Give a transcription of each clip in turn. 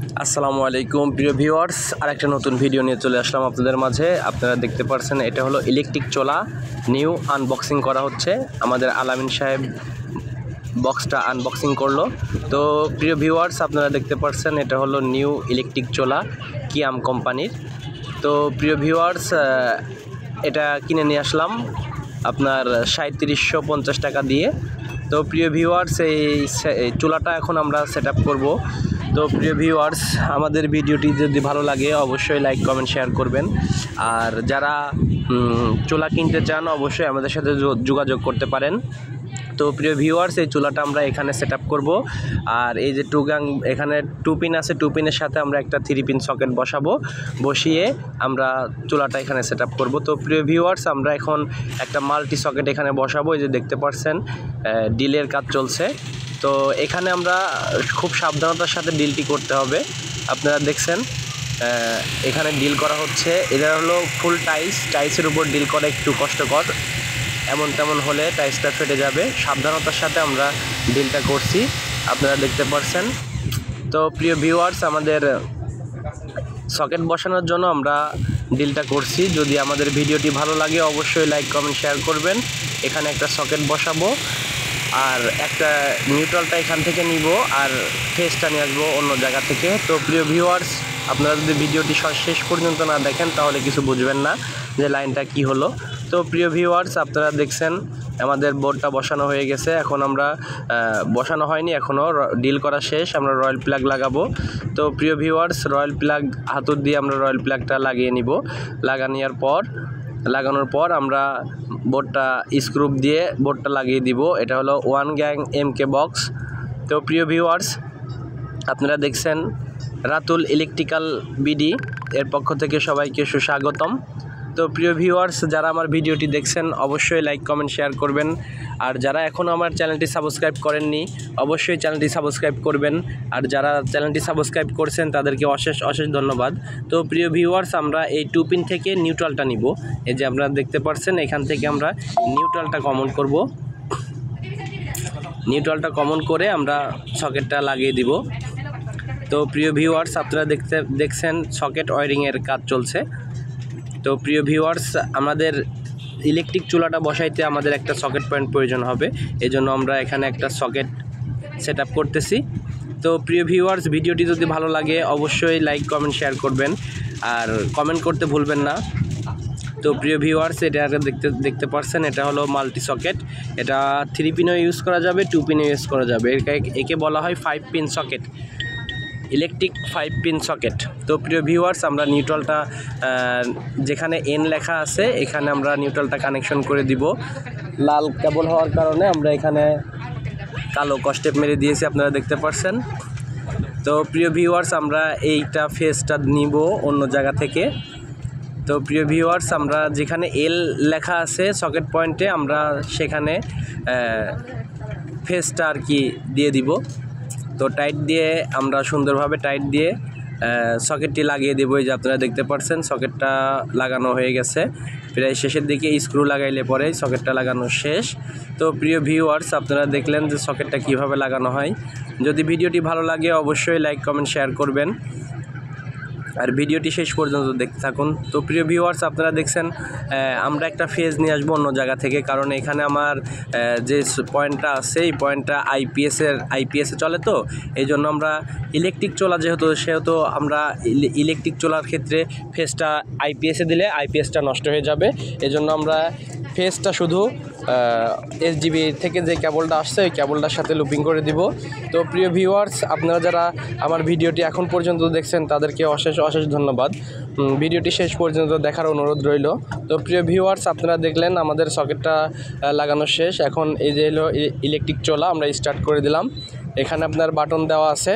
আসসালামু আলাইকুম প্রিয় ভিউয়ার্স, আরেকটা নতুন ভিডিও নিয়ে চলে আসলাম আপনাদের মাঝে। আপনারা দেখতে পাচ্ছেন এটা হলো ইলেকট্রিক চোলা নিউ আনবক্সিং করা হচ্ছে। আমাদের আলামিন সাহেব বক্সটা আনবক্সিং করলো। তো প্রিয় ভিউয়ার্স, আপনারা দেখতে পাচ্ছেন এটা হলো নিউ ইলেকট্রিক চোলা কিয়াম কোম্পানির। তো প্রিয় ভিউয়ার্স, এটা কিনে নিয়ে আসলাম আপনার 3750 টাকা দিয়ে। তো প্রিয় ভিউয়ার্স, এই চুলাটা এখন আমরা সেট আপ করবো। তো প্রিয় ভিউয়ার্স, আমাদের ভিডিওটি যদি ভালো লাগে অবশ্যই লাইক কমেন্ট শেয়ার করবেন। আর যারা চুলা কিনতে চান অবশ্যই আমাদের সাথে যোগাযোগ করতে পারেন। তো প্রিয় ভিউয়ার্স, এই চুলাটা আমরা এখানে সেট আপ করবো। আর এই যে এখানে 2 পিন আছে, 2 পিনের সাথে আমরা একটা 3 পিন সকেট বসাবো। বসিয়ে আমরা চুলাটা এখানে সেট আপ করবো। তো প্রিয় ভিউয়ার্স, আমরা এখন একটা মাল্টি সকেট এখানে বসাবো। এই যে দেখতে পাচ্ছেন ডিলের কাজ চলছে। তো এখানে আমরা খুব সাবধানতার সাথে ডিলটি করতে হবে। আপনারা দেখছেন এখানে ডিল করা হচ্ছে। এটা হলো ফুল টাইলসের উপর ডিল করা একটু কষ্টকর। এমন তেমন হলে টাইলসটা ফেটে যাবে। সাবধানতার সাথে আমরা ডিলটা করছি, আপনারা দেখতে পাচ্ছেন। তো প্রিয় ভিউয়ার্স, আমাদের সকেট বসানোর জন্য আমরা ডিলটা করছি। যদি আমাদের ভিডিওটি ভালো লাগে অবশ্যই লাইক কমেন্ট শেয়ার করবেন। এখানে একটা সকেট বসাবো আর একটা নিউট্রালটা এখান থেকে নিব আর ফেসটা নিয়ে আসবো অন্য জায়গা থেকে। তো প্রিয় ভিউয়ার্স, আপনারা যদি ভিডিওটি শেষ পর্যন্ত না দেখেন তাহলে কিছু বুঝবেন না যে লাইনটা কি হলো। তো প্রিয় ভিউয়ার্স, আপনারা দেখছেন আমাদের বোর্ডটা বসানো হয়ে গেছে। এখন আমরা বসানো হয়নি, এখনও ডিল করা শেষ। আমরা রয়্যাল প্লাগ লাগাবো। তো প্রিয় ভিউয়ার্স, রয়্যাল প্লাগ হাতুর দিয়ে আমরা রয়্যাল প্লাগটা লাগিয়ে নিব। লাগানোর পর আমরা বোর্ডটা স্ক্রু দিয়ে বোর্ডটা লাগিয়ে দিব। এটা হলো 1 গ্যাং MK বক্স। তো প্রিয় ভিউয়ার্স, আপনারা দেখছেন রাতুল ইলেকট্রিক্যাল বিডি এর পক্ষ থেকে সবাইকে সুস্বাগতম। তো প্রিয় ভিউয়ার্স, যারা আমার ভিডিওটি দেখছেন অবশ্যই লাইক কমেন্ট শেয়ার করবেন। আর যারা এখনও আমার চ্যানেলটি সাবস্ক্রাইব করেননি অবশ্যই চ্যানেলটি সাবস্ক্রাইব করবেন। আর যারা চ্যানেলটি সাবস্ক্রাইব করছেন তাদেরকে অশেষ ধন্যবাদ। তো প্রিয় ভিউয়ার্স, আমরা এই 2 পিন থেকে নিউট্রালটা নিব। এই যে আপনারা দেখতে পাচ্ছেন এখান থেকে আমরা নিউট্রালটা কমন করব। নিউট্রালটা কমন করে আমরা সকেটটা লাগিয়ে দিব। তো প্রিয় ভিউয়ার্স, আপনারা দেখছেন সকেট ওয়্যারিংয়ের কাজ চলছে। তো প্রিয় ভিউয়ার্স, আমাদের ইলেকট্রিক চুলাটা বসাইতে আমাদের একটা সকেট পয়েন্ট প্রয়োজন হবে। এজন্য আমরা এখানে একটা সকেট সেট আপ করতেছি। তো প্রিয় ভিউয়ার্স, ভিডিওটি যদি ভালো লাগে অবশ্যই লাইক কমেন্ট শেয়ার করবেন আর কমেন্ট করতে ভুলবেন না। তো প্রিয় ভিউয়ার্স, এটা দেখতে পাচ্ছেন এটা হলো মাল্টি সকেট। এটা 3 পিনও ইউজ করা যাবে, 2 পিনও ইউজ করা যাবে। একে বলা হয় 5 pin socket, electric 5 pin socket. তো প্রিয় ভিউয়ার্স, আমরা নিউট্রালটা যেখানে এন লেখা আছে এখানে আমরা নিউট্রালটা কানেকশন করে দিব। লাল কেবল হওয়ার কারণে আমরা এখানে কালো কস্টেপ মেরে দিয়েছি, আপনারা দেখতে পাচ্ছেন। তো প্রিয় ভিউয়ার্স, আমরা এইটা ফেসটা নিব অন্য জায়গা থেকে। তো প্রিয় ভিউয়ার্স, আমরা যেখানে এল লেখা আছে সকেট পয়েন্টে আমরা সেখানে ফেসটা আর কি দিয়ে দিব। তো টাইট দিয়ে আমরা সুন্দরভাবে টাইট দিয়ে সকেটটি লাগিয়ে দেবো। এই যে আপনারা দেখতে পাচ্ছেন সকেটটা লাগানো হয়ে গেছে। প্রায় শেষের দিকে স্ক্রু লাগাইলে পরে সকেটটা লাগানো শেষ। তো প্রিয় ভিউয়ার্স, আপনারা দেখলেন যে সকেটটা কিভাবে লাগানো হয়। যদি ভিডিওটি ভালো লাগে অবশ্যই লাইক কমেন্ট শেয়ার করবেন আর ভিডিওটি শেষ পর্যন্ত দেখতে থাকুন। তো প্রিয় ভিউয়ার্স, আপনারা দেখছেন আমরা একটা ফেজ নিয়ে আসবো অন্য জায়গা থেকে, কারণ এখানে আমার যে পয়েন্টটা আছে এই পয়েন্টটা আইপিএসে চলে। তো এই জন্য আমরা ইলেকট্রিক চোলা সেহেতু আমরা ইলেকট্রিক চোলার ক্ষেত্রে ফেজটা আইপিএসে দিলে আইপিএসটা নষ্ট হয়ে যাবে। এজন্য আমরা ফেজটা শুধু এসজিবি থেকে যে কেবলটা আসছে ওই কেবলটার সাথে লুপিং করে দিব। তো প্রিয় ভিউয়ার্স, আপনারা যারা আমার ভিডিওটি এখন পর্যন্ত দেখছেন তাদেরকে অশেষ ধন্যবাদ। ভিডিওটি শেষ পর্যন্ত দেখার অনুরোধ রইল। তো প্রিয় ভিউয়ার্স, আপনারা দেখলেন আমাদের সকেটটা লাগানো শেষ। এখন এই যে হলো ইলেকট্রিক চোলা, আমরা স্টার্ট করে দিলাম। এখানে আপনার বাটন দেওয়া আছে,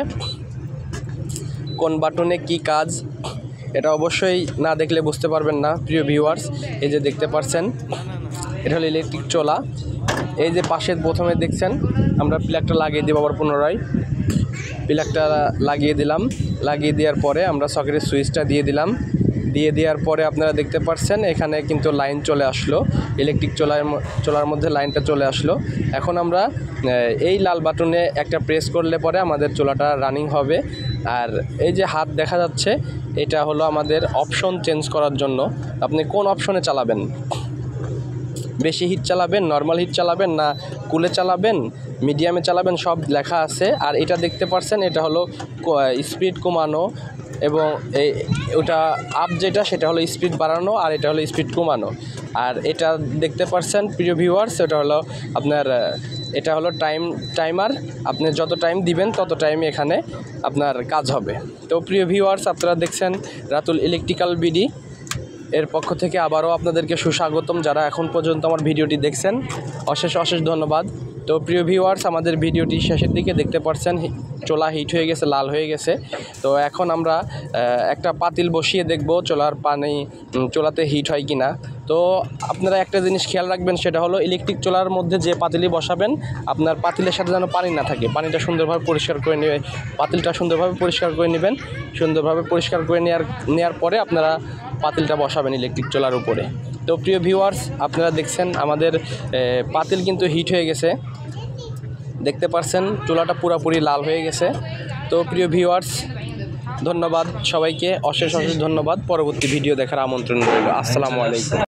কোন বাটনে কি কাজ এটা অবশ্যই না দেখলে বুঝতে পারবেন না। প্রিয় ভিউয়ার্স, এই যে দেখতে পাচ্ছেন এটা হলো ইলেকট্রিক চোলা। এই যে পাশের প্রথমে দেখছেন আমরা প্লাগটা লাগিয়ে দেবো। আবার পুনরায় প্লাগটা লাগিয়ে দিলাম। লাগিয়ে দেওয়ার পরে আমরা সকেটের সুইচটা দিয়ে দিলাম। দিয়ে দেওয়ার পরে আপনারা দেখতে পাচ্ছেন এখানে কিন্তু লাইন চলে আসলো, ইলেকট্রিক চোলার মধ্যে লাইনটা চলে আসলো। এখন আমরা এই লাল বাটনে একটা প্রেস করলে পরে আমাদের চোলাটা রানিং হবে। আর এই যে হাত দেখা যাচ্ছে, এটা হলো আমাদের অপশন চেঞ্জ করার জন্য। আপনি কোন অপশনে চালাবেন, বেশি হিট চালাবেন, নর্মাল হিট চালাবেন, না কুলে চালাবেন, মিডিয়ামে চালাবেন, সব লেখা আছে। আর এটা দেখতে পাচ্ছেন, এটা হলো স্পিড কমানো, এবং ওটা আপ যেটা সেটা হলো স্পিড বাড়ানো, আর এটা হলো স্পিড কমানো। আর এটা দেখতে পাচ্ছেন প্রিয় ভিউয়ার্স, এটা হলো আপনার এটা হলো টাইমার। আপনি যত টাইম দিবেন তত টাইমে এখানে আপনার কাজ হবে। তো প্রিয় ভিউয়ার্স, আপনারা দেখছেন রাতুল ইলেকট্রিক্যাল বিডি এর পক্ষ থেকে আবারও আপনাদেরকে সুস্বাগতম। যারা এখন পর্যন্ত আমার ভিডিওটি দেখছেন, অশেষ ধন্যবাদ। তো প্রিয় ভিউয়ার্স, আমাদের ভিডিওটি শেষের দিকে দেখতে পাচ্ছেন চোলা হিট হয়ে গেছে, লাল হয়ে গেছে। তো এখন আমরা একটা পাতিল বসিয়ে দেখব চোলার পানি চোলাতে হিট হয় কিনা। তো আপনারা একটা জিনিস খেয়াল রাখবেন, সেটা হলো ইলেকট্রিক চোলার মধ্যে যে পাতিলই বসাবেন, আপনার পাতিলের সাথে যেন পানি না থাকে। পানিটা সুন্দরভাবে পরিষ্কার করে নেবে, পাতিলটা সুন্দরভাবে পরিষ্কার করে নেবেন। সুন্দরভাবে পরিষ্কার করে নেওয়ার পরে আপনারা পাতিলটা বসাবেন ইলেকট্রিক চুলার উপরে। তো প্রিয় ভিউয়ার্স, আপনারা দেখছেন আমাদের পাতিল কিন্তু হিট হয়ে গেছে, দেখতে পাচ্ছেন চুলাটা পুরোপুরি লাল হয়ে গেছে। তো প্রিয় ভিউয়ার্স, ধন্যবাদ সবাইকে, অশেষ ধন্যবাদ। পরবর্তী ভিডিও দেখার আমন্ত্রণ রইল। আসসালামু আলাইকুম।